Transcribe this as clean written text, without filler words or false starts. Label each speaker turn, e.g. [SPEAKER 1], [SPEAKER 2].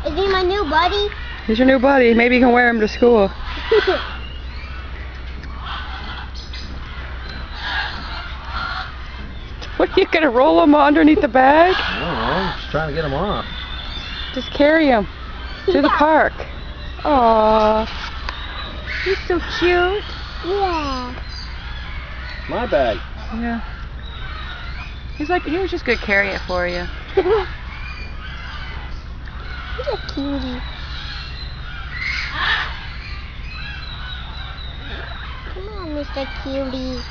[SPEAKER 1] Is he my new buddy?
[SPEAKER 2] He's your new buddy. Maybe you can wear him to school. What, are you going to roll him underneath the bag?
[SPEAKER 3] I don't know. I'm just trying to get him off.
[SPEAKER 2] Just carry him to the park. Aww. He's so cute.
[SPEAKER 1] Yeah.
[SPEAKER 3] My bag.
[SPEAKER 2] Yeah. He was just going to carry it for you.
[SPEAKER 1] He's a cutie. Come on, Mr. Cutie.